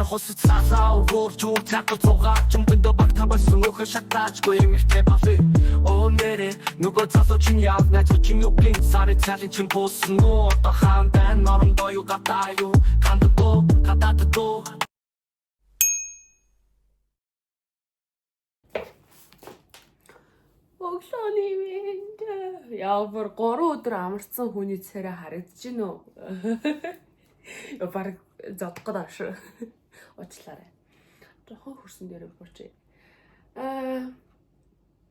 хосод сасаа өгөр чуу цаатуу цугаа чимгэндөө багтаасан өхө шатаачгүй эмэртэй бафи оо нэрэ нөгөө цаасуу чин явна чин юугийн сарын цалин чин буусан уу одоо хаан байн норондоо юу гадаа юу кандадоо гадааддоо Өглөөний мэнд ямар 3 өдөр амарсан хүний царай харагдаж байна уу? Бараг зодох гэдэг шүү. Уучлаарай. Жохон хөрсөн дээр буучи.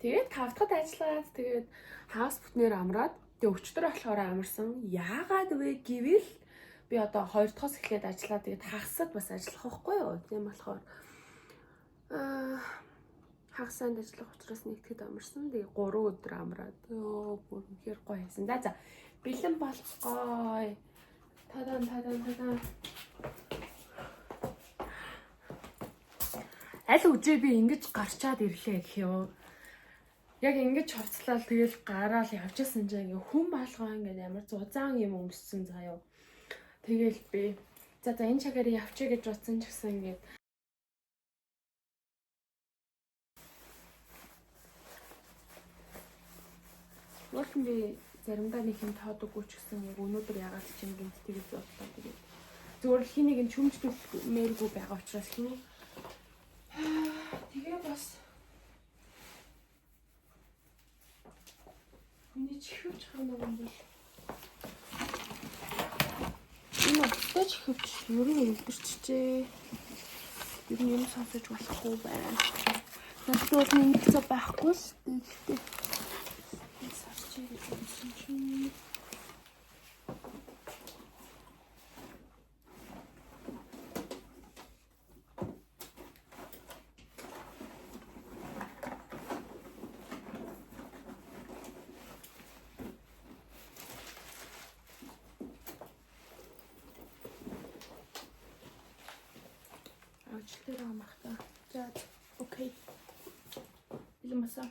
Тэгээд 5 дахь ажиллаад тэгээд хагас бүтнээр амраад тэгээд өчтөр болохоор амарсан. Яагаад вэ гэвэл би одоо 2 дахь эхлээд ажиллаад тэгээд хагасад бас ажиллах байхгүй юу? Тийм болохоор хагасанд ажиллах учраас нэгтгэд амарсан. Тэгээ 3 өдөр амраад бүр үнэхээр гоё байсан. За бэлэн болцгоё. Тадан. Аль үжээ би ингэж гарчаад ирлээ гэх юм. Яг ингэж хувцлал тэгэл гараал явжсэн чинь ингээ хүн балгаа ингээ ямар зузаан юм өмссөн заяа. Тэгэл би за энэ чагаар явчих гэж бодсон ч гэсэн ингээ Өөртөө би заримдаа нэг юм тоодоггүй ч гэсэн яг өнөөдөр ягаад ч юм гинт тэгэж бодлоо тэгээд зөвөр л хий нэг юм чүмжлүүлмээргүй байгаа учраас хий. Тэгээ бас миний чихвч ханаа юм бол энэ өсөж чихвч ер нь өвдөрчжээ. Ер нь юм сонсож болохгүй байна. Надад нэг хэцүү байхгүй л дээ. Ажлаар амахта. За окей. Илмаса.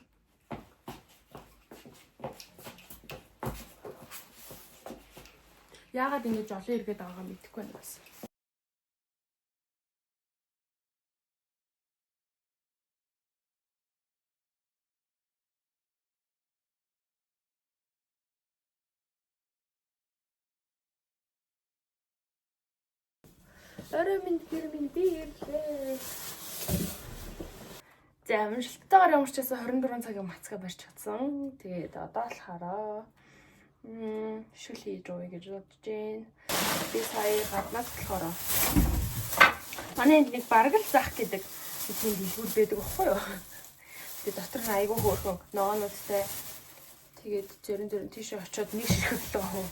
Яагаад ингэж олон иргэд байгаагаа мэдэхгүй байна бас. Орой минь би ирлээ. За амжилттайгаар ямарчаас 24 цагийн мацгаа барьж чадсан. Тэгээд одоо болохоор шүл хийж уу гэж бодож байна. Би сая гаднаас болохоор манай нэг бараг л заах гэдэг тийм дэлгүүр байдаг байхгүй юу? Тэгээд дотор нь айгүй хөөрхөн ноонуудтай. Тэгээд зөрөн тийш очиод нэг ширхэлтэй хөө.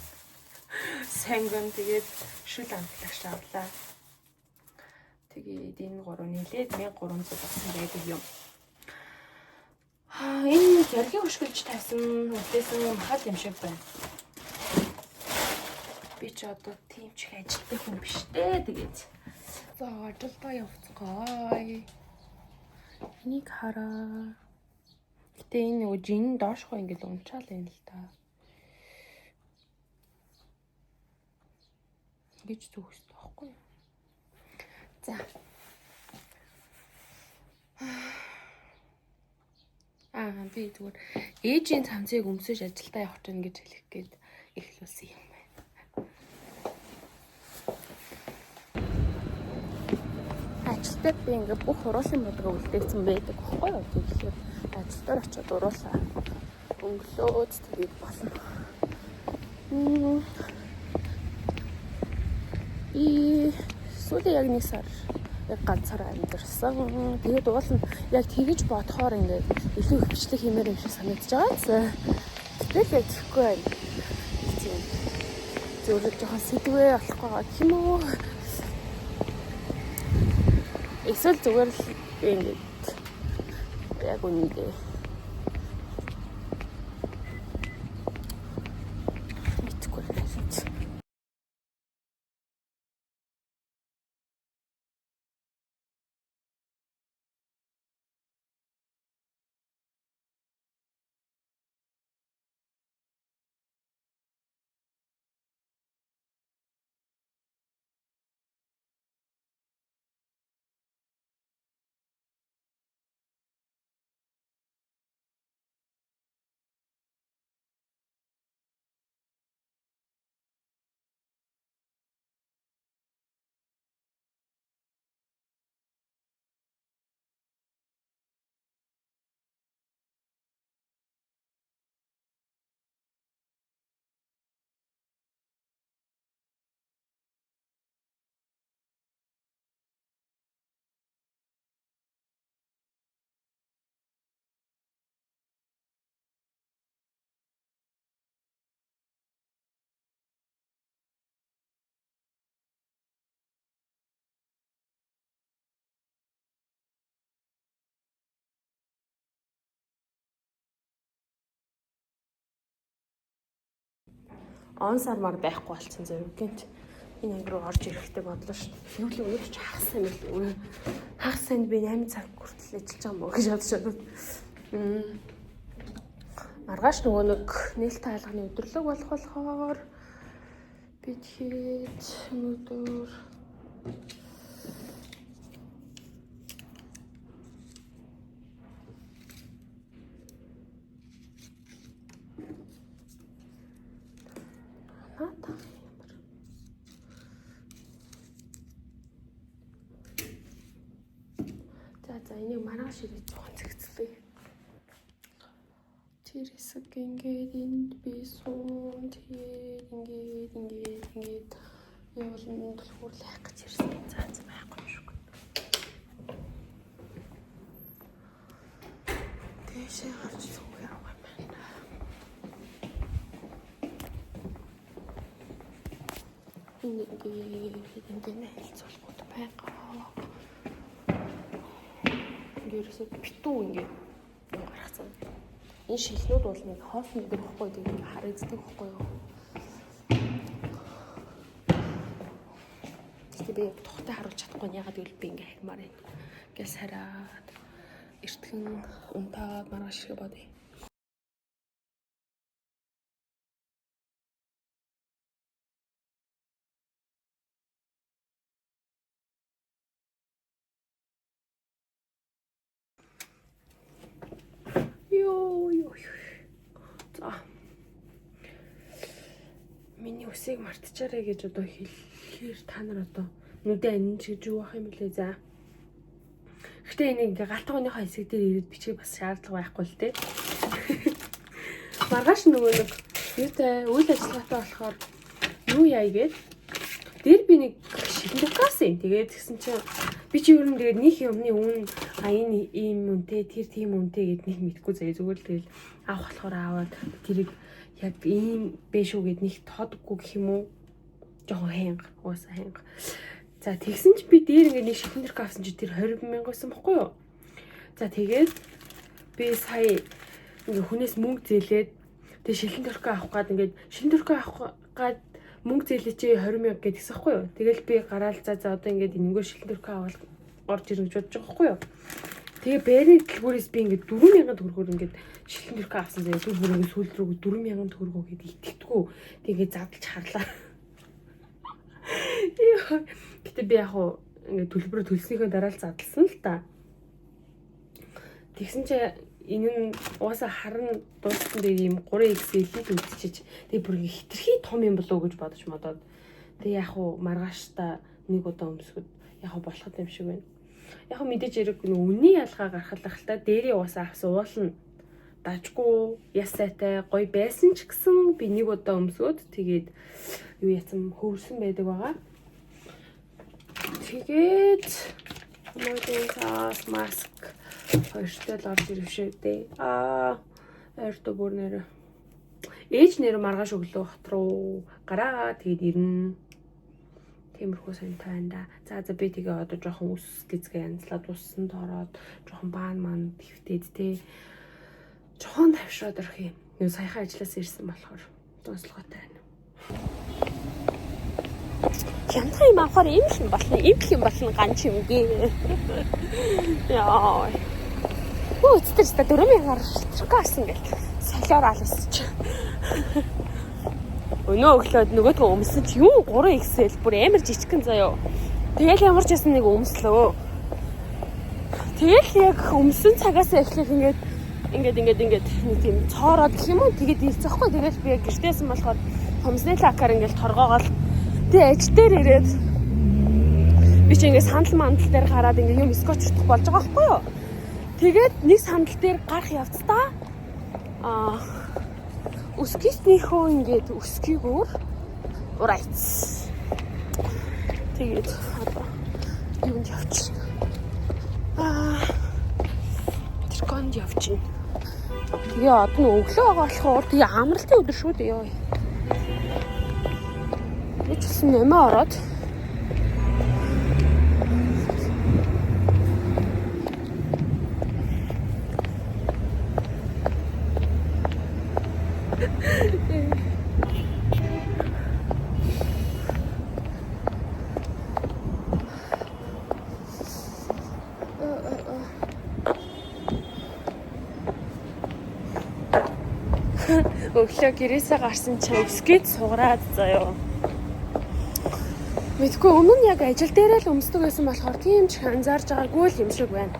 Санган тэгээд шүл амтлагч авлаа. Тэгээд энэ 3 нийлээд 1300 болсон байдаг юм. Энэ яргийн хөшгөлж тавьсан үлдээсэн хад юм шиг байна. Би ч одоо тийм ч ажилтны хүн биш дээ. Тэгээд за ажилдаа явцгаая. Энийг хараа. Гэтэ энэ нөгөө жин доошхоо ингээд унчаал юм л та. Ингэж зүгс тоохгүй. За. Би зүгээр ээжийн цамцыг өмсөж ажилдаа явах чинь гэж хэлэх гээд эхлүүлсэн юм байна. Ажилтаа би ингээд бүх уруулын бодлого үлдээсэн байдаг байхгүй юу? Тэгэхээр ажилдаа очиод уруулаа өнгөлөөд тэгээд болно. Сүүлийн яг нэг сар ганцаараа амьдэрсэн. Тэгээд уул нь яг тэгэж бодохоор ингээд илүү их бичлэг хиймээр юм шиг санагдаж байгаа. Тэгэл яг тэгэхгүй байна. Тийм. Зөвлөж жоохон сэдвээ болохгүй байгаа юм уу? Эсвэл зүгээр л ингээд яг үнэндээ он сармаар байхгүй болсон заяа гэнт энэ анги руу орж ирэхтэй бодлоо шүү. Юу л өнөөдөр ч хагас сайн байл. Хагас сайн би 8 цаг хүртэл ажиллаж байгаа мó гэж бодчиход. Маргааш нөгөө нэг нээлттэй хаалганы өдөрлөг болох болохоор би тэгэхэд өнөөдөр За энийг маргааш ирээд жоохон цэгцлээ. Тэр хэсэг ингээд энд би суун тэгээд ингээд явуулна болохоор лайх гэж ирсэн. За байхгүй юм шиг. Тэшээ гарч сууя юм байна. Ингээд хэлцүүлгүүд байгаа. Ерөөсөө битүү ингээд гаргацсан. Энэ шилнүүд бол нэг хоолны дээр бохгүй тийм харагддаг бохгүй юу. Тэгтээ би тухтай харуулж чадахгүй нь ягаад гэвэл би ингээд хармаар байна. Гээс хараад эртгэн унтаад маргааш ирэх бодъё. За. Миний үсийг мартчихарэ гэж одоо хэлэхээр та нар одоо нүдэ анин чигж юу ах юм блэ за. Гэхдээ энийг ингээ галтгооныхоо хэсэг дээр ирээд бичих бас шаардлага байхгүй л дээ. Маргааш нөгөө нэг юутай үйл ажиллагаатай болохоор юу яа гээд дээр би нэг шилдэгсэн. Тэгээд тэгсэн чинь би чи ер нь тэгээд нэг юмны үн энэ ийм үнэтэй тэр тийм үнэтэй гэд нэг мэдгүй заяа зүгээр л тэгэл авах болохоор аваад тэрийг яг ийм биш үү гэд нэг тоодгүй гэх юм уу жоохон хянга уусаа хянга. За тэгсэн чи би дээр ингээд нэг шилэн төрх авсан чи тэр 20,000 байсан бохгүй юу? За тэгээд би сая ингээ хүнээс мөнгө зээлээд тэг шилэн төрх авах гад ингээд шилэн төрх авах гад мөнгө зээлээ чи 20,000 гэдгийгсэн байхгүй юу? Тэгэл би гараал за одоо ингээд энэнгөө шилэн төрх аваад орж ирнэ гэж бодож байгаа байхгүй юу? Тэгээ бэрийн дэлгүүрээс би ингээд 4,000 төгрөгөөр ингээд шилэн төрх авсан заяа. Тэр бүрээ сүүл рүү 4,000 төгрөгөө гээд итгэдэггүй. Тэгээ задлж харлаа. Гэтэ би яг хуу ингээд төлбөрөө төлснийхөө дараа л задлсан л та. Тэгсэн чи энэ нь уусаа харан дууссан дээр ийм 3x элит үлдчихэж тэгээ бүр хитрхи том юм болов уу гэж бодож модоод. Тэгээ яг хуу маргаашта нэг удаа өмсгөд яг хуу болоход юм шиг байна. Яг мэдээж хэрэг үнний ялгаа гаргахлах л та дээрээ уусаа авсан уулна дажгүй ясаатай гоё байсан ч гэсэн би нэг удаа өмсгөөд тэгээд юу яцсан хөвсөн байдаг байгаа. Тэгээд модус маск хоёртой л орж ирвшээ дээ. Ойртой бүр нэр ээж нэр маргааш өглөө хот руу гараа тэгээд ирнэ. Тиймэрхүү сантай байна да. За би тэгээ одоо жоохон үс гизгээ янзлаад уссан тоороод жоохон баан маань твтээд те. Жоохон тавшраад ирэх юм. Юу саяхан ажиллаас ирсэн болохоор дууслагатай байна. Хянтаа юм авахаар ийм л юм болно ганч юм гээ. Яа. Үстэрстэ 4,000 шилтгэсэн гэл. Солиор алсан чи. Өнөө өглөөд нөгөөдгөө өмсөн чи юу 3XL бүр амар жижигхэн заяо. Тэгэл ямар ч ясан нэг өмслөө. Тэгэл яг өмсөн цагаас эхлэх ингээд нэг тийм цоороод гэх юм уу тэгээд ирцэхгүй тэгэл би яг гэртээсэн болохоор томсны лакаар ингээд торгоогоол тэгээ аж дээр ирээд би чи ингээд сандал мандал дээр гараад ингээд юм скотч утгах болж байгаа байхгүй юу. Тэгээд нэг сандал дээр гарах явцдаа өскиснийхөө ингээд өскийгөр урайц. Тэгээд одоо юунд явчих. Тэрконд явчих. Тэгээ одоо өглөө байгаа болохоор тэгээ амралтын өдөр шүү дээ ёо. Би ч гэсэн нэмээ ороод Өглөө гэрээсээ гарсан чинь өсгээд сугараад заяа. Мэдгүй өмнө нь яг ажил дээрээ л өмсдөг байсан болохоор тийм ч анзаарж байгаагүй л юм шиг байна.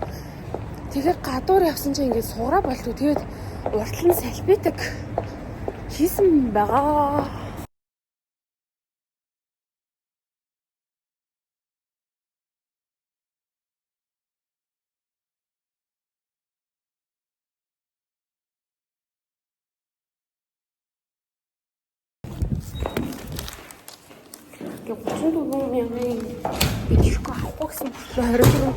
Тэгэхээр гадуур явсан чинь ингээд сугараа болтгоо. Тэгээд уртл нь салбитаг хийсэн байгаа. Гэ 34 мянган бичихгүй авахгүй гэсэн бодлоо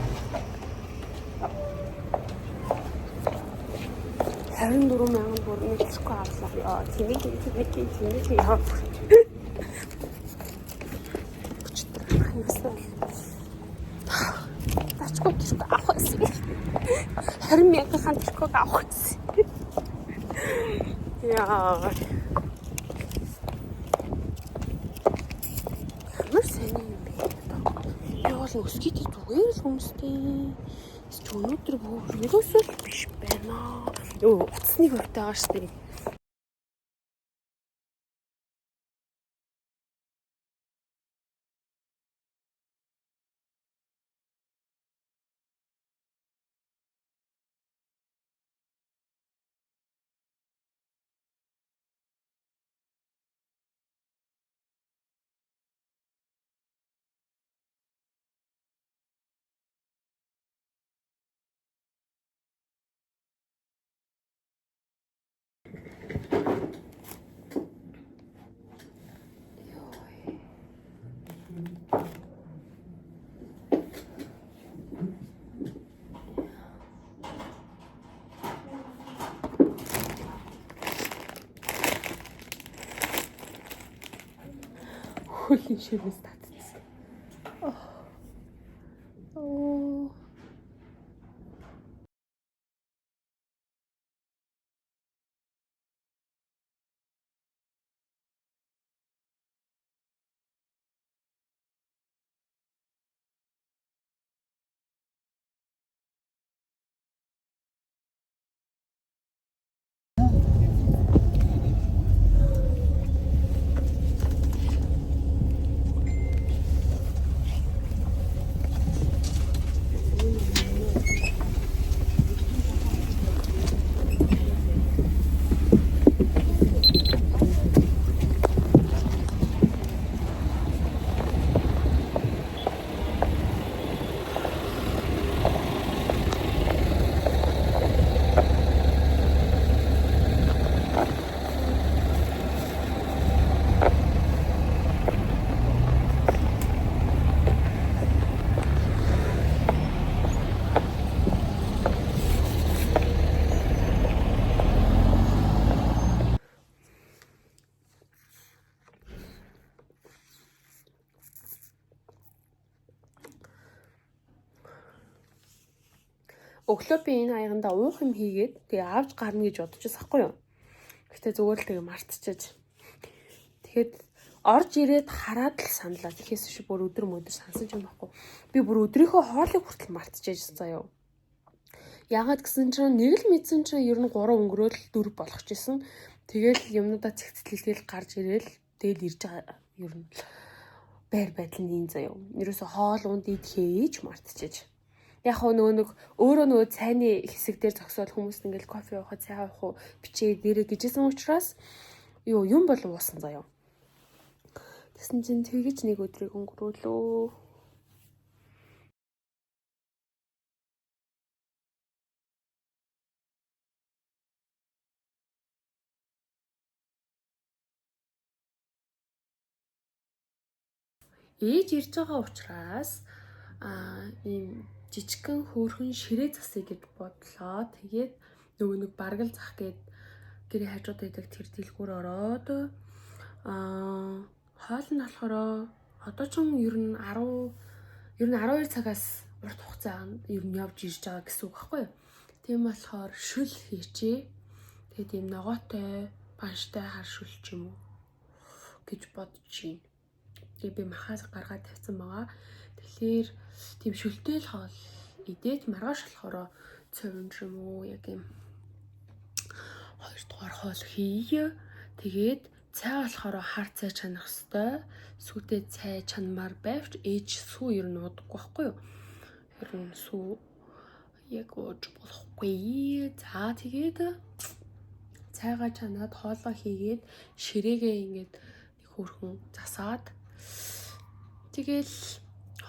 24 мянган бүрний бичихгүй авлаа. Яа, тэмээ яа. Тачгүй бичихгүй авах гэсэн. 20 мянган бичихгүй авах гэсэн. Яа. Өсгийтэй зүгээр л хүмүүстэй. Чи өнөөдөр ерөөсөө л биш байна. Йоо, утасны хөвтэй байгаа шүү дээ. Хөлийн шивээс татчихсан. Оо. Өглөө би энэ аяганда уух юм хийгээд тэгээ авч гарна гэж бодчихсон байхгүй юу. Гэтэ зүгээр л тэгээ мартчихаж. Тэгэхэд орж ирээд хараад л саналаа. Тэгэхээс шиг бүр өдөр сансан ч юм байхгүй. Би бүр өдрийнхөө хоолыг хүртэл мартчихаж заяа. Яагаад гэсэн чинь нэг л мэдсэн чинь ер нь 3 өнгөрөөл 4 болгочихсон. Тэгэл юмнуудаа цэгцлэлгээл гарч ирээл тэгэл ирж байгаа ер нь байр байдал нь энэ заяа. Ерөөсө хоол унд идхээж мартчихаж. Яг өөрөө цайны хэсэг дээр зогсоод хүмүүс ингээл кофе уух, цай уух, бичээ дээрээ гэжсэн учраас юм бол уусан заяа. Тэсэн чинь тэгэж нэг өдрийг өнгөрөөлөө. Ээж ирж байгаа учраас ийм жижигхэн хөөрхөн ширээ засъя гэж бодлоо. Тэгээд нэг баргал зах гээд гэрээ хажууд байдаг тэр дэлгүүр ороод хоол нь болохоор одоо ч ер нь 12 цагаас урт хугацаа ер нь явж ирж байгаа гэсэн үг байхгүй юу. Тийм болохоор шүл хийчээ. Тэгээд ийм ногоотой, банштай хар шүл ч юм уу гэж бодож байна. Тэгээд би махаас гаргаад тавьсан байгаа. Тэгэхээр тийм шүлтэй л хоол идээд маргааш болохоор цовин ч юм уу яг юм 2 дугаар хоол хийе. Тэгээд цай болохоор хар цай чанах хэвээр. Сүүтэй цай чанмаар байвч ээж сүү ер нь уудаггүй байхгүй юу? Ер нь сүү яг ууж болохгүй. За тэгээд цайгаа чанаад хоолоо хийгээд ширээгээ ингээд нэг хөрхөн засаад тэгэл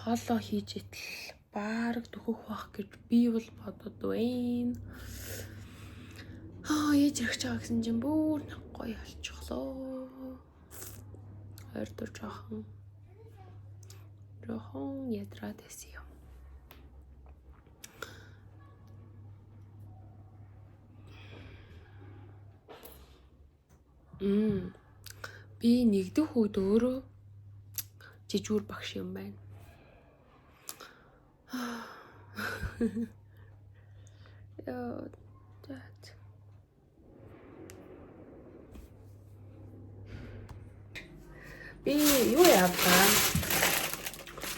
хоолоо хийж итэл баараг дөхөх бах гэж би бол бодод байна. Ээж ирэх чагаа гэсэн чинь бүр гоё болчихлоо. Ойрдоо жоохон ядраад байсан юм. Би нэгдүгээр хүүд өөрөө жижүүр багш юм байна. Яа, that. Би юу яаваа?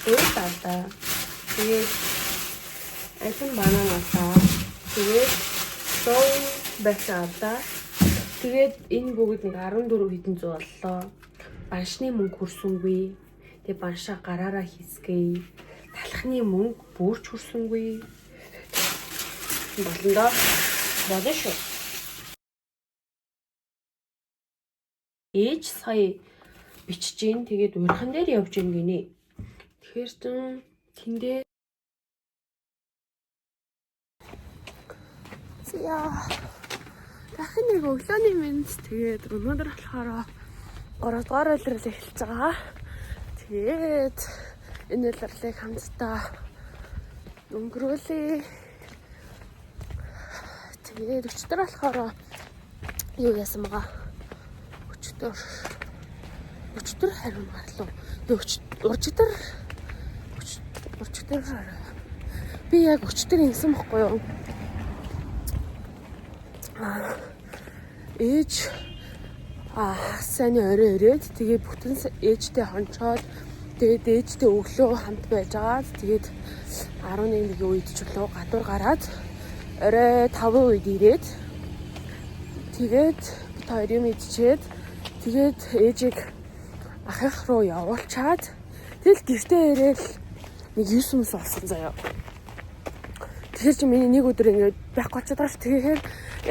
Өөр таатаа. Тэгээд айсан банан аваа. Тэгээд соо бачаадаа. Тэгээд энэ бүгд нэг 14 хэдэн зуун боллоо. Баншны мөнгө хүрсэнгүй. Тэгээд баншаа гараараа хийсгэе. Талхны мөнгө бүрч хүрсэнгүй. Болондоо бодно шүү. Ээж сая бичиж гин тэгээд урьхан дээр явж гин гинэ. Тэгэхээр тэндээ яа дахин нэг өглөөний мэнд тэгээд өнөөдөр болохоор 3 дугаар улирал эхэлж байгаа. Тэгээд энэ улирлыг хамтдаа өнгөрүүлээ. Тэгээд өчтөр болохоор юу яасан байгаа? Өчтөр харин марлуу. Өчтөр би яг өчтөр ингэсэн байхгүй юу? Ээж хасааны орой ирээд тэгээ бүтэн ээжтэй хончоод тэгээд ээжтэй өглөө хамт байж байгаа. Тэгээд 11-ийн үед ч үлээ гадуур гараад орой 5 үед ирээд тэгээд бид хоёр юм идчихэд тэгээд ээжийг ахих руу явуулчаад тэгэл гэртээ ирээл нэг 9 мөс болсон заяа. Тэгэхээр чи миний нэг өдөр ингээд байхгүй ч байгаа ш. Тэгэхээр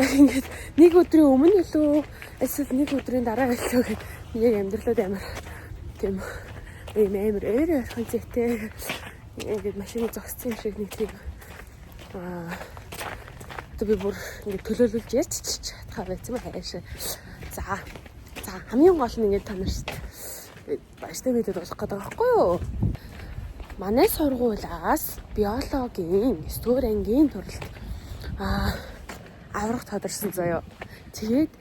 яг ингээд нэг өдрийн өмнө илүү эсвэл нэг өдрийн дараа илүү гэх яг амьдралууд амар тийм амар ойрхон зэтэй ингээд машины зогссон юм шиг нэг тийм би бүр ингээд төлөөлүүлж ярьчих чадхаа байсан юм хайш. За хамгийн гол нь ингээд та нарт бааштай мэдээд болох гэдэг байхгүй юу? Манай сургуулиас биологийн 9-р ангийн төрөлд аврах тодорсон заяа. Тэгээд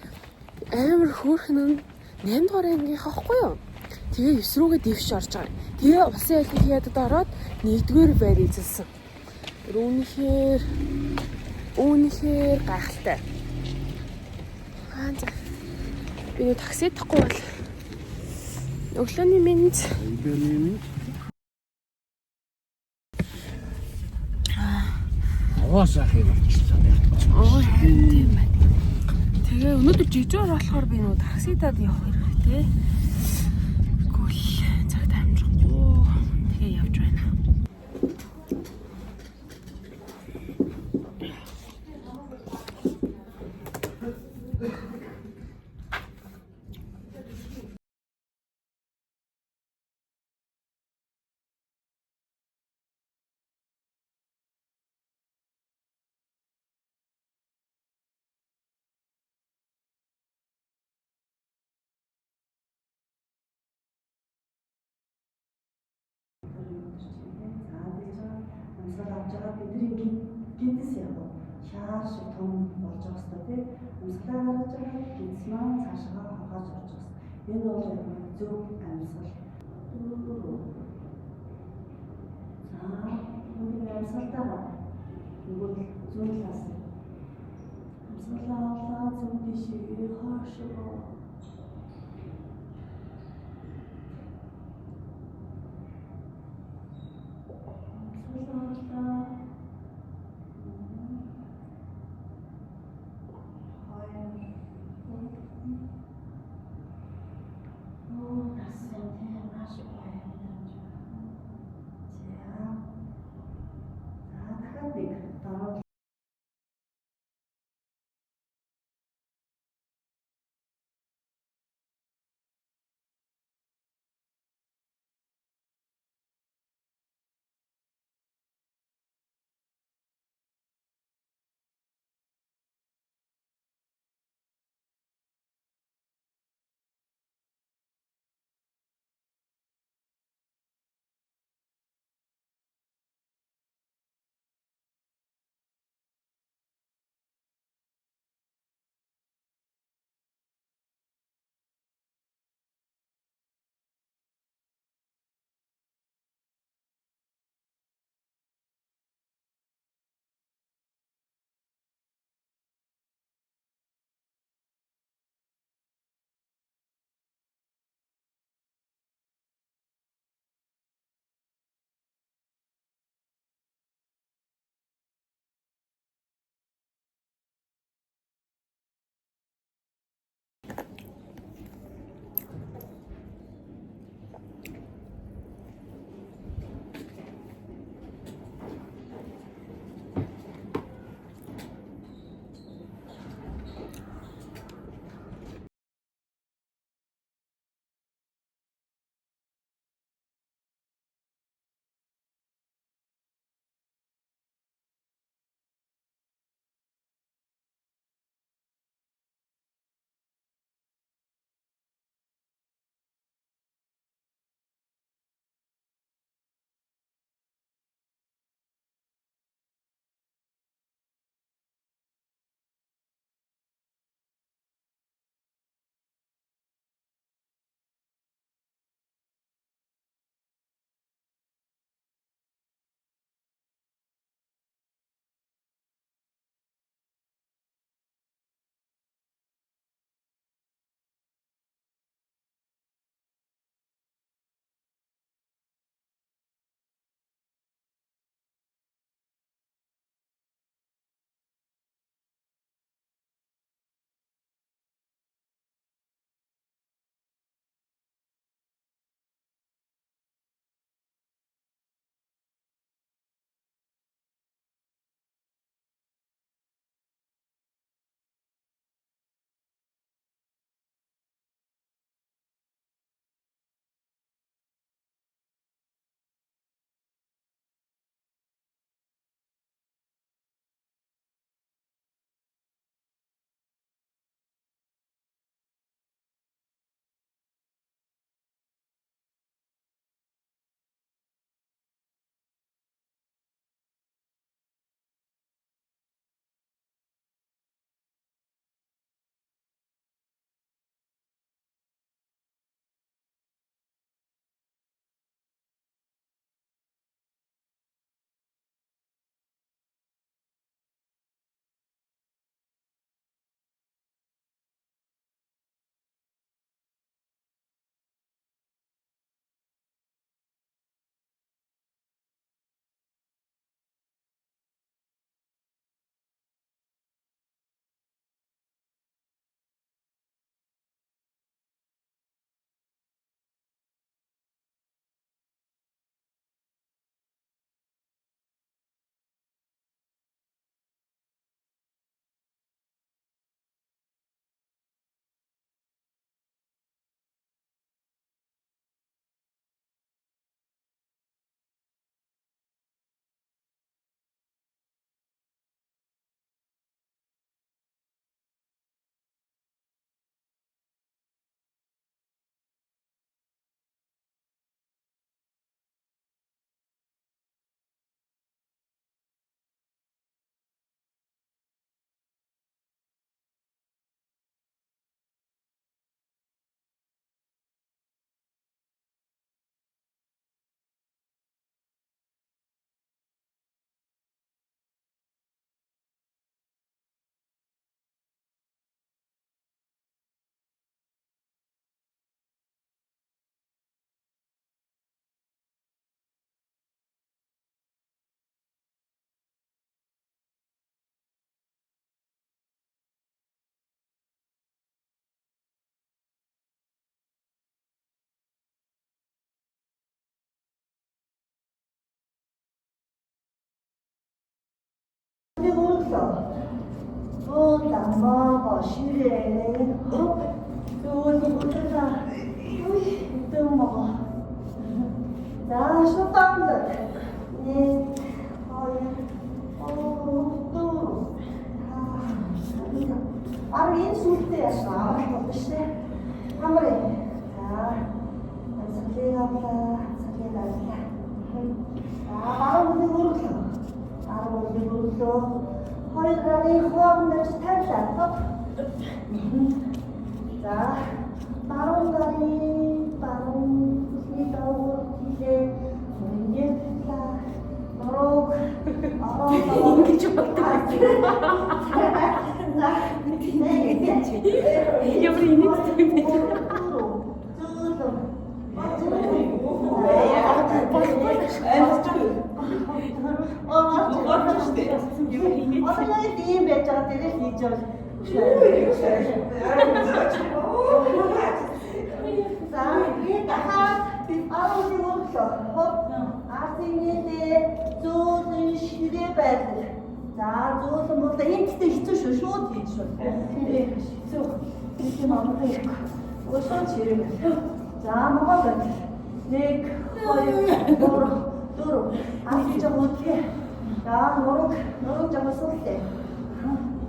амар хөөрхөн нь 8-р ангийнхаа ахгүй юу? Тэгээ 9 рүүгээ дэвш орж байгаа. Тэгээ улсын олимпиадад ороод 1-р байр эзэлсэн. Үүнийхээр гайхалтай. За. Би такси тахгүй бол өглөөний мэнд Аваасах юм болчихлоо. Тийм байна. Тэгээ өнөөдөр жижигэр болохоор би нөө таксидад явах хэрэгтэй. Гүйл цагт амжихгүй. Тэгээ явж байна. Бидний гинтэс яг шаар шиг том болж байгаа хэвээр тийм амьсгалаа гаргаж байгаа гинтэс маань цаашаа хавгааж орж байгаа. Энэ бол яг зөв амьсгал. Нэг амьсгалтаа нөгөө зүүн талаас амьсгалаа авлаа зүүн тишээ хаашаа өглөө ламбаага ширээ өглөө дөмөг за шутамд нэг хоёр энэ сүлтэй яшаа авах болно шүү дээ. Хамраа. За. Салхи авлаа. Аргууд өргөлөө. Хоёр гарын хоорондоо тавилаа. За. Баруун гарын даавар хийлээ. Үнэхээр нурууг ингэж боддог. Ямар инээдтэй за зөөлөн бол энэтэй хэцүү шүү шууд хийж шүү. Хэцүү. Энд юм аа хийх. Өшөө чирэг. За могоо бат. 1 2 3 4 5 за нурууг жоо суултаа.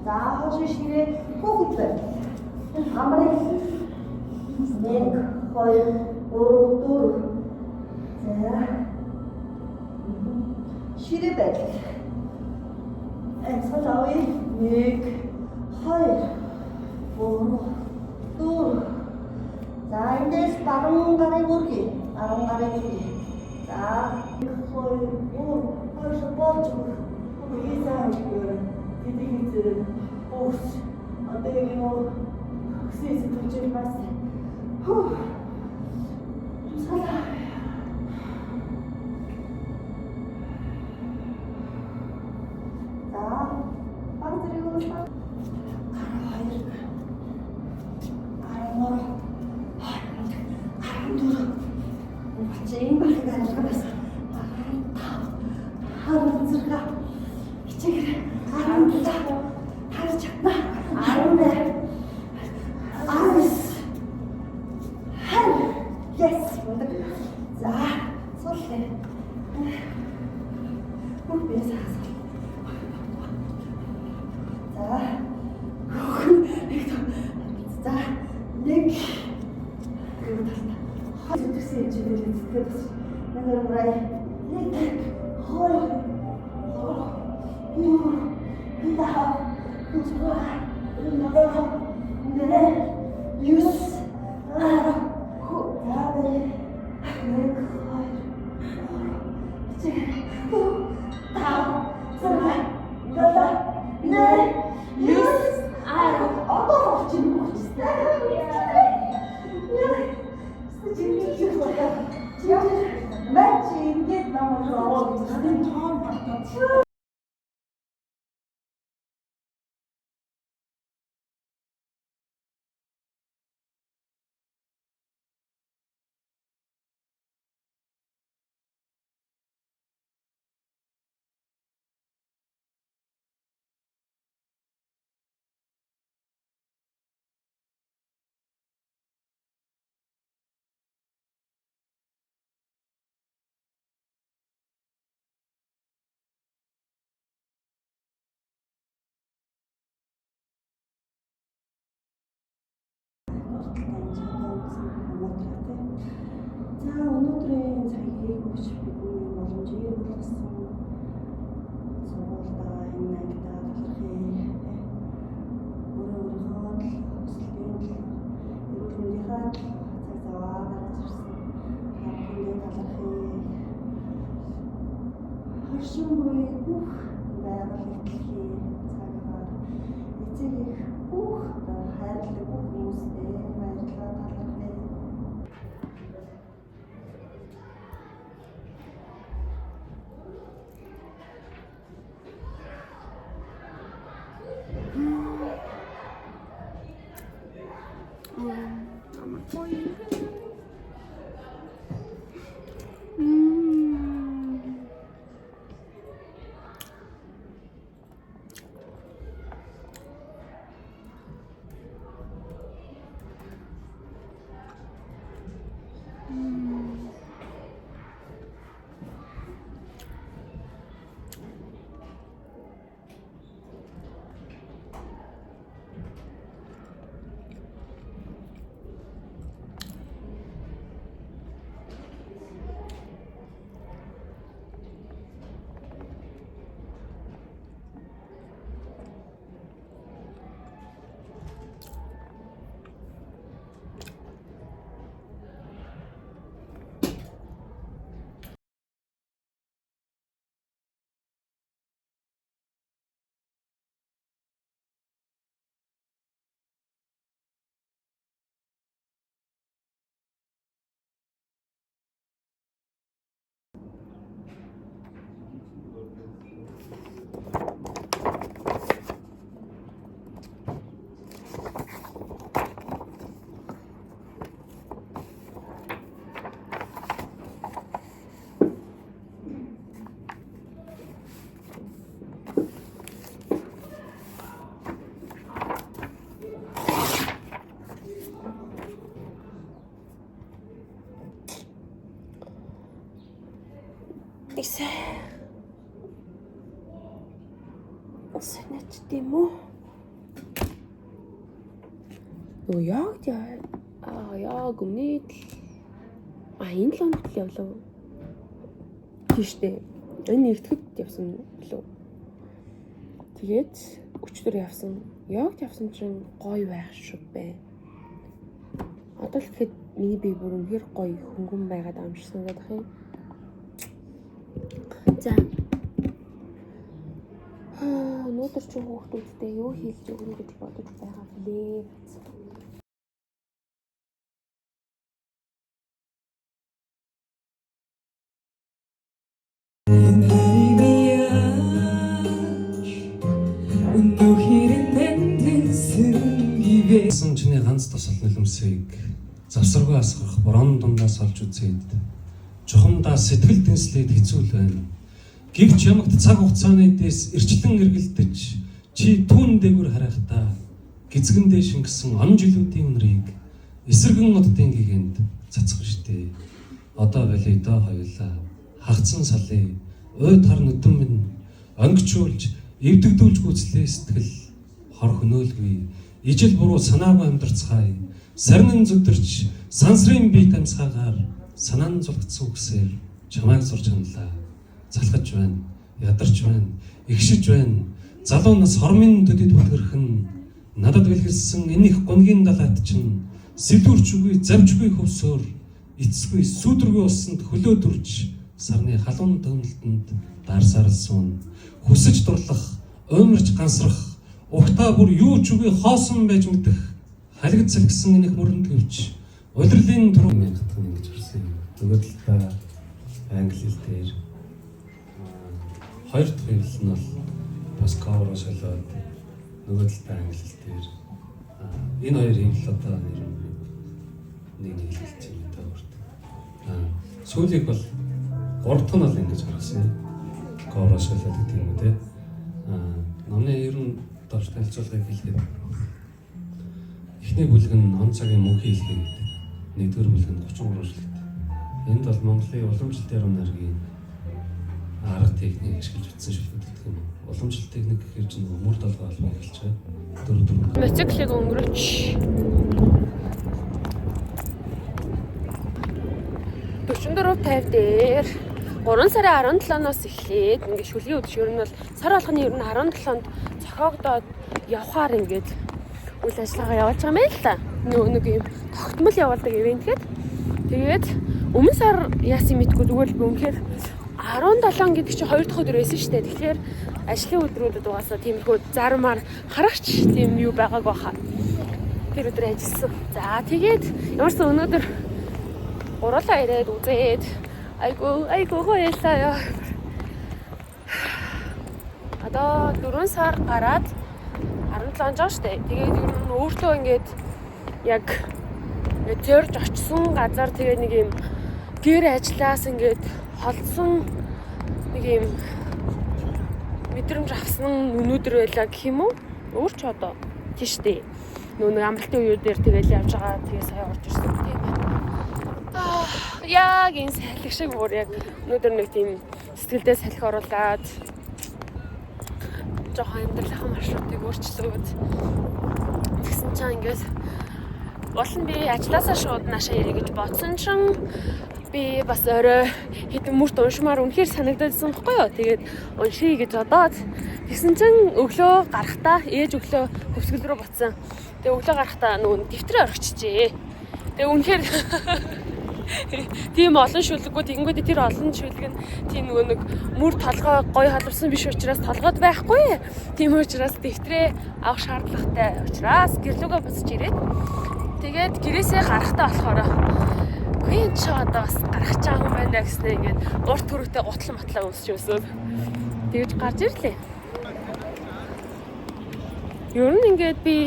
За хошин ширээ хүүхэд бат. Амрыг 1 2 3 4 за ширээ бат. Салави 1 2 3 за эндээс баруун гарын үргээ за 2 шопооч ийзаа хэдийгээр бус одоо юу хэсэг төлж бас салаа За өнөөдрийн цагийг өгч бидний боломжийг олгосон сургуультай энэ ангидаа талархъя. Өөрийнхөө өсөлтийн эрүүл мэндийнхаа цаг зав гаргаж ирсэн бүхэнд талархъя. Хашингүй бүх байгаль итгэхийн цагаар эцэг их бүх хайрлаг бүх хүмүүстэй баярлалаа талархъя. Тэгсэ. Санаач тийм үү? Оо яг яг өмнөд энэ л онцлог явлаа. Тийштэй. Энэ нэгтгэд явсан лөө. Тэгээд өчтөр явсан. Яг явсан чинь гоё байх шиг бай. Одоо л тэгэхэд миний бие бүр үнэхээр гоё хөнгөн байгаад амжсан гэдэг юм. За. Өнөөдөр чи хүүхдүүдтэй юу хийж өгнө гэж бодож байгаа блэ? Чиний ганц тосол нулимсыг завсаргүй асгах борон дундаас олж үзээд чухамдаа сэтгэл дэнслээд хэцүүл байна. Гэвч ямагт цаг хугацааны дэс эрчлэн эргэлдэж чи түүн дээгүр харахтаа гизгэндээ шингэсэн он жилүүдийн үнрийг эсэргэн оддын гэгэнд цацган штэ. Одоо болий доо хоёулаа хагцсан салыг ой тар нүдэн минь өнгөчүүлж эвдэгдүүлж гүйцлээ сэтгэл хор хөнөөлгүй ижил буруу санаагүй амьдрцгаая сарнин зүдэрч сансрын бие тамсгаагаар санаан зулгцсан үгсээр чамайг сурч хандлаа. Залхаж байна, ядарч байна, игшиж байна. Залуу нас хормын төдөд бүлгэрхэн надад бэлгэлсэн энэ их гунгийн далайт чинь сэлүүрчгүй, завжгүй хөвсөөр эцсгүй сүйдргүй усанд хөлөөдөрж сарны халуун дөнөлтөнд дарсарлсан хүсэж дурлах, ойморч гансрах ухтаа бүр юу ч үгүй хоосон байж мэдэх халигд салгисан энэ мөрөнд гэвч удирлын түрүүн хатган ингэж ирсэн. Нөгөө талдаа англи хэл дээр хоёр дахь хэл нь бол бас cover шалаад нөгөө талдаа англи хэл дээр энэ хоёр хэл одоо нэг хэлж байгаа урт. Сүүлийг бол гурав дахь нь бол ингэж гаргасан. Cover шалаад гэдэг юм үү те. Номны ер нь доош танилцуулгыг хэлгээд эхний бүлэг нь он цагийн мөнхийн хэлхий гэдэг. Нэгдүгээр бүлэг нь 33 шүлэгтэй. Энд бол Монголын уламжлалт яруу найргийн арга техник ашиглаж утсан шүлгүүд гэдэг юм. Уламжлалт техник гэхээр чинь мөр толгой албан хэлж байгаа. Дөрөв. Моциклыг өнгөрөөч. 44-50 дээр 3 сарын 17-ноос эхлээд ингээд шүлгийн үдшиг ер нь бол сар болгоны ер нь 17-нд зохиогдоод явхаар ингээд үйл ажиллагаа явуулж байгаа юм байна л та. Нэг юм тогтмол явуулдаг ивент гээд. Тэгээд өмнө сар яасан мэдгүй зүгээр л үнэхээр 17 гэдэг чинь 2 дахь өдөр байсан шүү дээ. Тэгэхээр ажлын өдрүүдэд угаасаа тиймэрхүү зармаар харагч тийм юу байгааг баха. Тэр өдөр ажилласан. За тэгээд ямарсан өнөөдөр гурлаа ирээд үзээд айгуу хоёлаа. Одоо 4 сар гараад 17 жоо штэ. Тэгээд ер нь өөртөө ингээд яг тэрж очсон газар тэгээд нэг юм гэр ажиллаас ингээд холдсон нэг юм мэдрэмж авсан өнөөдөр байлаа гэх юм уу? Өөр ч одоо тийштэй. Нэг амралтын үеэр дээр тэгэл явж байгаа. Тэгээ сая орж ирсэн тийм байна. Яг энэ салхи шиг бүр яг өнөөдөр нэг тийм сэтгэлдээ салхи оруулаад жоохон амьдралын маршрутыг өөрчлөөд тэгсэн чинь ингээд болно би ажилласаа шууд наашаа ирэх гэж бодсон чинь би бас орой хэдэн мөрт уншмаар үнэхээр санагдсан байхгүй юу. Тэгээд уншия гэж бодоод тэгсэн чинь өглөө гарахтаа ээж өглөө хөвсгөл рүү буцсан. Тэгээд өглөө гарахтаа нөгөө дэвтрээ орчихжээ. Тэгээд үнэхээр тийм олон шүлгүүд тэгэнгүүт тэр олон шүлэг нь тийм нөгөө нэг мөр толгой гоё халуурсан биш учраас толгойд байхгүй. Тийм учраас дэвтрээ авах шаардлагатай учраас гэрлүүгээ буцаж ирээд тэгээд гэрээсээ гарахтаа болохоор энэ ч одоо бас гарах чаа хүн байна гэснээр ингээд урт төрөйтэй гутлан матлаа өмсөж тэгж гарч ирлээ. Ер нь ингээд би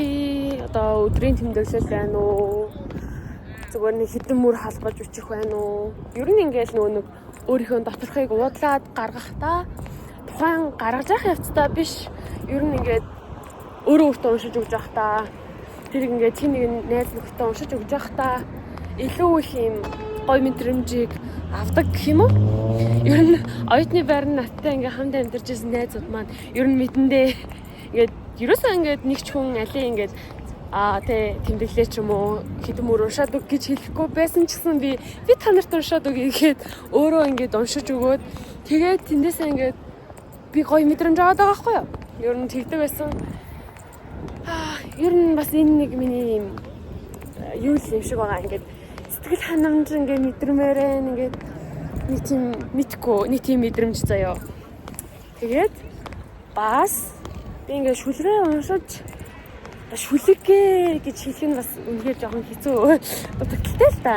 одоо өдрийн тэмдэглэл байна уу? Зүгээр нэг хитэн мөр халбаж үчих байна уу? Ер нь ингээд нөгөө нэг өөрийнхөө доторхыг уудлаад гаргахтаа тухайн гаргаж явах явцдаа биш. Ер нь ингээд өөрөө өөртөө уншиж өгч явахдаа тэр ингээд тийм нэг найз нөхдөд уншиж өгч явахдаа илүү их юм гоё мэдрэмжийг авдаг гэх юм уу? Ер нь оюутны байрны надтай ингээ хамт амьдарч ирсэн найзууд маань ер нь мэдэндээ ингээд ерөөсөө ингээд нэг ч хүн алей ингээд тэмдэглээ ч юм уу хэдэн мөр уншаад өг гэж хэлэхгүй байсан ч гэсэн би та нарт уншаад өг гэхэд өөрөө ингээд уншиж өгөөд тэгээд тэндээсээ ингээд би гоё мэдрэмж аваад байгаа байхгүй юу? Ер нь тэгдэг байсан. Ер нь бас энэ нэг миний юу л юм шиг байгаа ингээд сэтгэл ханамж ингээд мэдрэмээрээ ингээд нэг тийм мэдгүй нэг тийм мэдрэмж заяа. Тэгээд бас би ингээд шүлгээ уншиж шүлгээ гэж хэлэх нь бас үнэхээр жоохон хэцүү дутагдaltaй л та.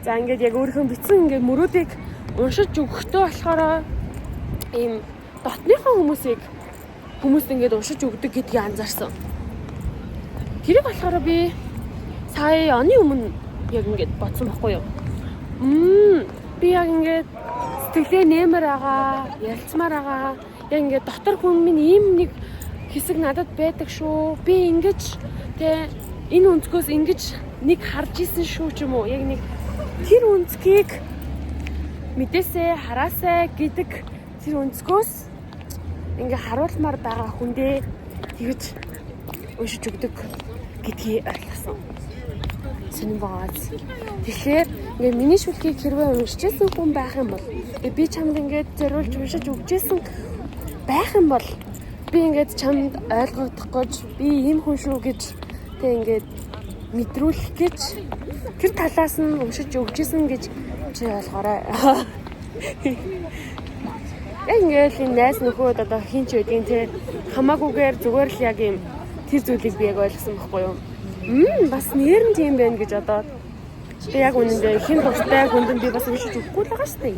За ингээд яг өөрийнхөө бичсэн ингээд мөрөөдийг уншиж өгөхдөө болохоор ийм дотныхон хүмүүст ингээд уншиж өгдөг гэдгийг анзаарсан. Тэрийг болохоор би сая оны өмнө яг ингээд бодсон байхгүй юу? Би яг ингээд сэтгэлээ нэмэр байгаа, ярилцмаар байгаа. Яг ингээд дотор хүн минь ийм нэг хэсэг надад байдаг шүү. Би ингэж энэ өнцгөөс ингэж нэг харж исэн шүү ч юм уу. Яг нэг тэр өнцгийг мэдээсээ хараасаа гэдэг тэр өнцгөөс ингээ харуулмаар байгаа хүндээ тэгж уншиж өгдөг гэдгийг ойлгосон. Сонин бааз. Тэгэхээр ингээ миний шүлгийг хэрвээ уншижсэн хүн байх юм бол би чамд ингээд зориулж уншиж өгчээсэн байх юм бол би ингээд чамд ойлгогдох гэж би ийм хүн шүү гэж ингээд мэдрүүлэх гэж тэр талаас нь уншиж өгчээсэн гэж чи ойлгоорой. Яг ингээд энэ найз нөхөд одоо хин ч үдийн те хамаагүйгээр зүгээр л яг юм тэр зүйлийг би яг ойлгосон байхгүй юу? Бас нэр нь тийм байна гэж одоо би яг үнэндээ хин дуртай хүнд би бас уншиж өгөхгүй л байгаа шүү дээ.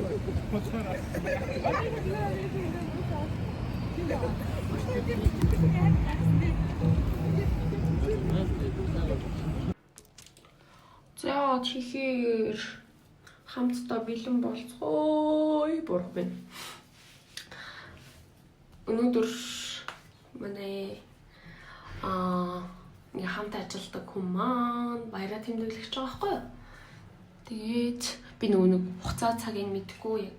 За тэгэхээр хамтдаа бэлэн болцгоё буруу байна. Өнөөдөр манай ингээ хамт ажилладаг хүн маань баяраа тэмдэглэж байгаа байхгүй юу? Тэгээд би нөгөө нэг хугацаа цагийг мэдэхгүй яг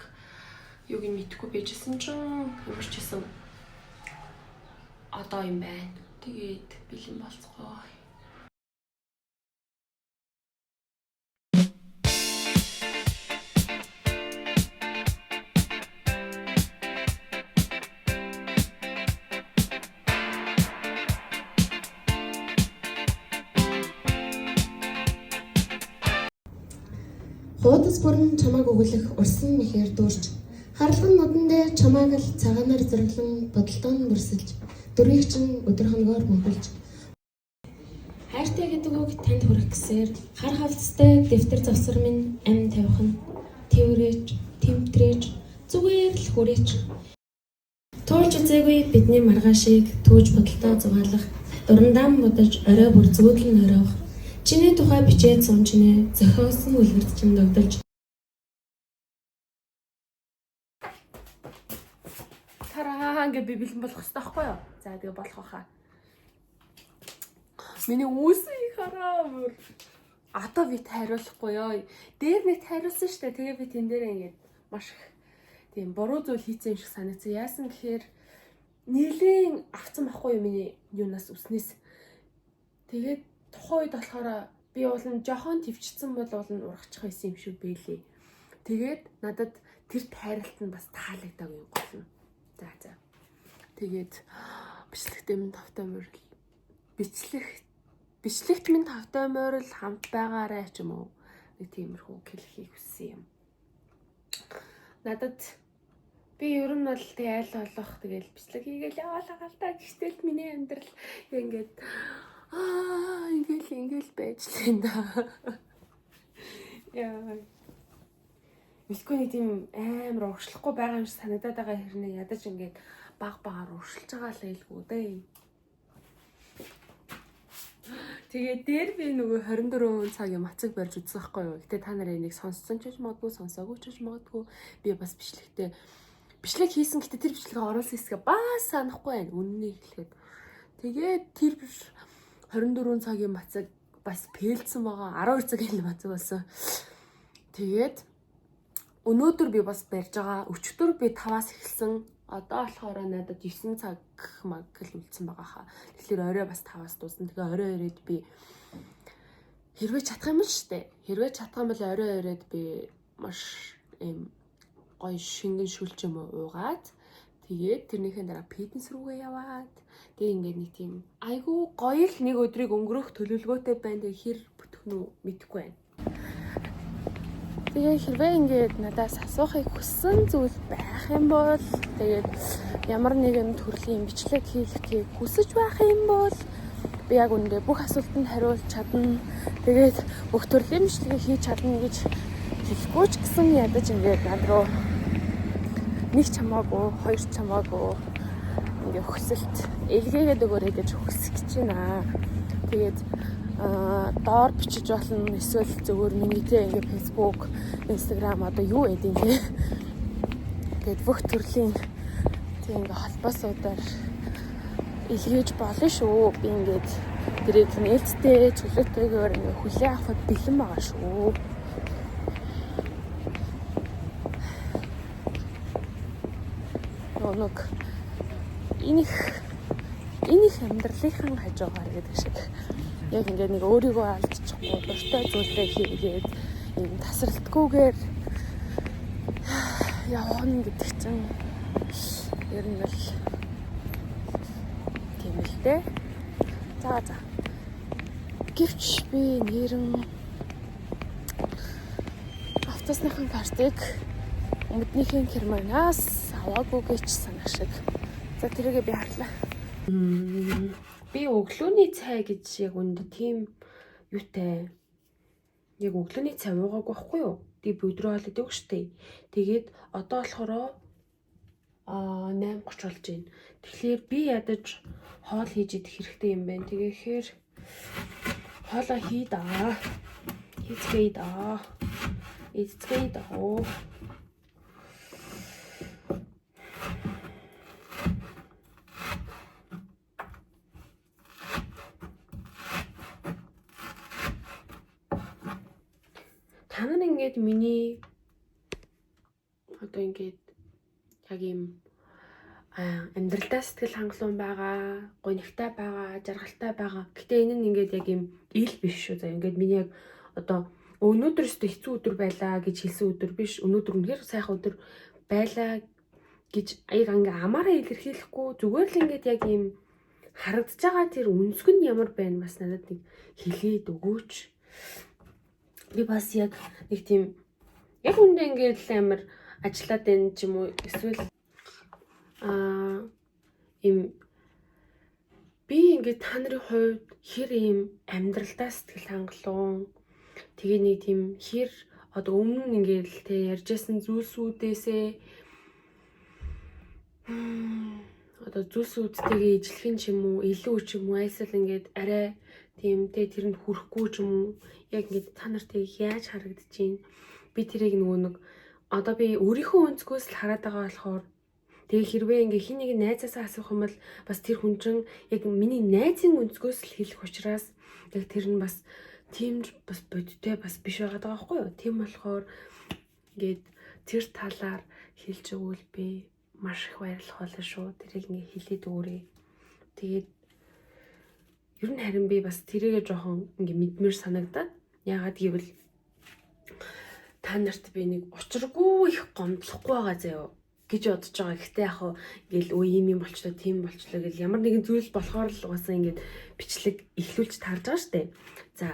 юуг нь мэдэхгүй байжсэн чинь ямар ч гэсэн одоо юм байна. Тэгээд бэлэн болцгоё. Хуудас бүрэн чамайг өгүүлэх урсан мэхээр дүүрч харлаган нудан дээр чамайг л цагаанаар зөрлөн бодолтон бүрсэлж дөрвийг чинь өдөр хоногоор бөмбөлж хайртай гэдэг үг танд хүрэх гэсээр хар хавцтай дэвтэр завсар минь амь тавих нь тэврэж тэмтрэж зүгээр л хүрээч туулж үзээгүй бидний маргаашийг түүж бодолтоо зугаалах дурандаан бодож орой бүр зөөдлөн оройх чиний тухай бичээд сум чинээ зохиосон үлгэрт чинь догдолж тараа ингээ би бэлэн болох хэрэгтэй байхгүй юу? За тэгээ болох байхаа. Миний үүсийг хараа бүр одоо би хариулахгүй ёо. Дээр нэг хариулсан штэ. Тэгээ би тэн дээр ингээд маш их тийм буруу зүйл хийсэн юм шиг санагдсан. Яасан гэхээр нийлэн авцсан байхгүй юу миний юунаас үснээс. Тэгээд тухайн үед болохоор би уулын жохон төвчсөн бол уулын урагчих байсан юм шиг бэлээ. Тэгээд надад тэр тайралт нь бас таалагдаагүй юм гол нь. За. Тэгээд бичлэгтээ минь тавтай морил. Бичлэгт минь тавтай морил хамт байгаарай ч юм уу. Нэг тиймэрхүү хэлхийг хүссэн юм. Надад би ер нь бол тэг айл болох тэгэл бичлэг хийгээл яваалаа галдаа гэхтэл миний амьдрал ингээд ингээл байж л энэ да. Яа. Мэдгүй нэг тийм амар урагшлахгүй байгаа юм шиг санагдаад байгаа хэрнээ ядаж ингээд багаар урагшилж байгаа л айлгүй дээ. Тэгээд дээр би нөгөө 24 цагийн мацаг барьж үзсэн байхгүй юу. Гэтэ та нарыг нэг сонссон ч гэж магадгүй сонсоогүй ч гэж магадгүй би бас бичлэг хийсэн гэтэ тэр бичлэгээ оруулсан хэсгээ бас санахгүй байна. Үннийг хэлэхэд. Тэгээд тэр 24 цагийн мацаг бас пэлдсэн байгаа. 12 цагийн мацаг болсон. Тэгээд өнөөдөр би бас барьж байгаа. Өчигдөр би 5-аас эхэлсэн. Одоо болохоор надад 9 цаг маг л үлдсэн байгаа хаа. Тэгэхээр орой бас 5-аас дуусна. Тэгээ орой ирээд би хэрвээ чадах юм л штэ. Хэрвээ чадах юм бол орой ирээд би маш ийм гоё шингэн шүлж юм уугаад тэгээд тэрнийхэн дараа фитнес рүүгээ яваад тэгээ ингээд нэг тийм айгүй гоё л нэг өдрийг өнгөрөх төлөвлөгөөтэй байна. Тэгээ хэр бүтэх нь мэдэхгүй байна. Тэгээ хэрвээ ингээд надаас асуухыг хүссэн зүйл байх юм бол тэгээд ямар нэгэн төрлийн бичлэг хийхийг хүсэж байх юм бол би яг үүндээ бүх асуултанд хариулж чадна. Тэгээд бүх төрлийн бичлэгийг хийж чадна гэж хэлэхгүй ч гэсэн ядаж ингээд над руу нэг чамаагүй, хоёр чамаагүй ингээд хүсэлт илгээгээд өгөөрэй гэж хүсэж байна. Тэгээд доор бичиж болно. Эсвэл зөвхөн минийтэй ингээд Facebook, Instagram одоо юу гэдэг юм бэ? Тэгээд бүх төрлийн тийм ингээд холбоосуудаар илгээж болно шүү. Би ингээд тэрийг нээлттэй, чөлөөтэйгээр ингээд хүлээн авахд бэлэн байгаа шүү. Нэг энийг амьдралынхан хажуугаар гэдэг шиг яг ингээд нэг өөрийгөө алдчихгүй дуртай зүйлээ хийгээд юм тасралтгүйгээр явна гэдэг чинь ер нь л тийм л дээ. За. Гэвч би нэрэн автосныхан картыг өмнөднийхэн Германаас аваагүй гэж санаа шиг. За тэрийгээ би харлаа. Би өглөөний цай гэж яг үндэ тийм юутай. Яг өглөөний цай уугаагүй байхгүй юу? Би өдрөө хоол идэв штэ. Тэгээд одоо болохоор 8:30 болж байна. Тэгэхээр би ядаж хоол хийж идэх хэрэгтэй юм байна. Тэгэхээр хоолоо хий даа. Хийцгээе даа. Эцгээе даа. Та нар ингээд миний одоо ингээд яг юм амьдралдаа сэтгэл хангалуун байгаа, гонигтай байгаа, жаргалтай байгаа. Гэтэ энэ нь ингээд яг юм ил биш шүү. За ингээд миний яг одоо өнөөдөр өстө хэцүү өдөр байлаа гэж хэлсэн өдөр биш. Өнөөдөр үнэхээр сайхан өдөр байлаа гэж аяг ингээ амаараа илэрхийлэхгүй зүгээр л ингээд яг юм харагдаж байгаа тэр үнсг нь ямар байна бас надад нэг хэлээд өгөөч. Би бас яг нэг тийм яг үндэ ингээд амар ажиллаад байна ч юм уу эсвэл им би ингээд та нарын хувьд хэр ийм амьдралдаа сэтгэл хангалуун тэгээ нэг тийм хэр одоо өмнө ингээд л тэ ярьжсэн зүйлсүүдээсээ одоо зүйлсүүдтэйгээ ижлэх ч юм уу илүү ч юм уу айсал ингээд арай тийм тэ тэрэнд хүрэхгүй ч юм уу яг ингээд та нарт яаж харагдчихээн би тэрийг нөгөө нэг одоо би өөрийнхөө өнцгөөс л хараад байгаа болохоор тэгээ хэрвээ ингээ хин нэг найзаасаа асуух юм бол бас тэр хүн чинь яг миний найзын өнцгөөс л хэлэх учраас яг тэр нь бас тийм бас бодтой бас биш байгаа даа байхгүй юу. Тийм болохоор ингээд тэр талаар хэлж өгвөл би маш их баярлах болно шүү. Тэрийг ингээ хэлээд өгөөрэй. Тэгээд ер нь харин би бас тэрийгээ жоохон ингээ мэдмээр санагдаад яагаад гэвэл та нарт би нэг учиргүй их гомдлохгүй байгаа заяа гэж бодож байгаа. Гэхдээ яг хөө ингээл өө юм болчлоо, тийм болчлоо гэл ямар нэгэн зүйл болохоор л угаасаа ингээд бичлэг эхлүүлж таарж байгаа штэ. За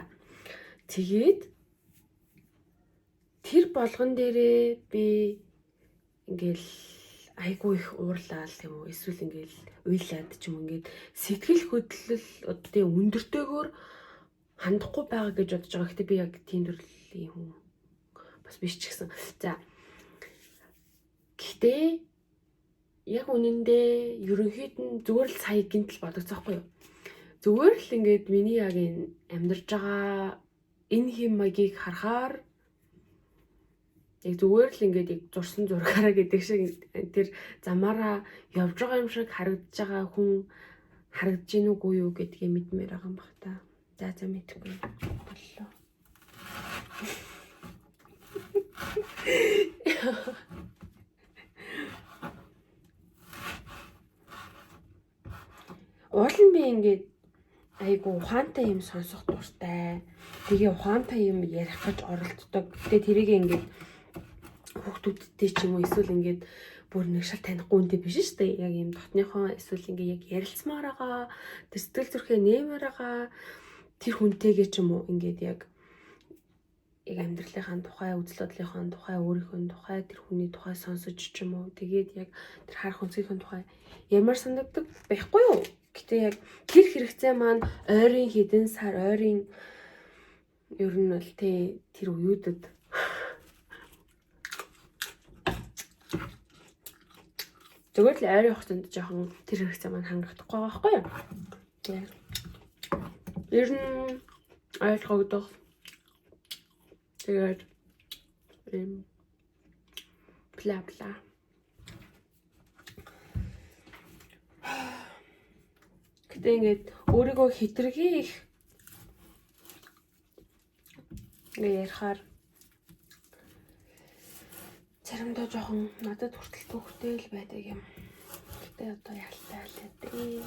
тэгээд тэр болгон дээрээ би ингээл айгүй их уурлаа л юм уу эсвэл ингээл уйлаад ч юм ингээд сэтгэл хөдлөл одоо өндөртэйгөр хандахгүй байгаа гэж бодож байгаа. Гэхдээ би яг тийм төрлийн хүн бас биш ч гэсэн. За гэхдээ яг үнэндээ ерөнхийд нь зүгээр л сая гинтл бодогцоохгүй юу. Зүгээр л ингээд миний яг энэ амьдарч байгаа энэ хэм маягийг харахаар яг зүгээр л ингээд яг зурсан зургаараа гэдэг шиг тэр замаараа явж байгаа юм шиг харагдаж байгаа хүн харагдаж гин үгүй юу гэдгийг мэдмээр байгаа юм бах та. За мэдхгүй боллоо. Уулын би ингээд айгу ухаантай юм сонсох дуртай. Тэгээ ухаантай юм ярих гэж оролддог. Гэтэ тэрийг ингээд хүүхдүүдтэй ч юм уу эсвэл ингээд бүр нэг шал танихгүй үнтэй биш шүү дээ. Яг юм дотныхоо эсвэл ингээд яг ярилцмаар байгаа, тэр сэтгэл зүрхээ нэмээр байгаа тэр хүнтэйгээ ч юм уу ингээд яг амьдралынхаа тухай, үзэл бодлынхаа тухай, өөрийнхөө тухай, тэр хүний тухай сонсож ч юм уу. Тэгээд яг тэр харах үнцгийнхээ тухай ямар санагддаг байхгүй юу? Гэтэ яг тэр хэрэгцээ маань ойрын хэдэн сар, ойрын ер нь бол тэр үеүүдэд зүгээр л ойрын хугацаанд жоохон тэр хэрэгцээ маань хангахдахгүй байгаа байхгүй юу? Тэгээд ер нь ойлгогдох. Тэгээд бла бла. Гэтэ ингээд өөрийгөө хитрхи их ярихаар заримдаа жоохон надад хүртэл төвхтэй л байдаг юм. Гэтэ одоо ялтай л дээ.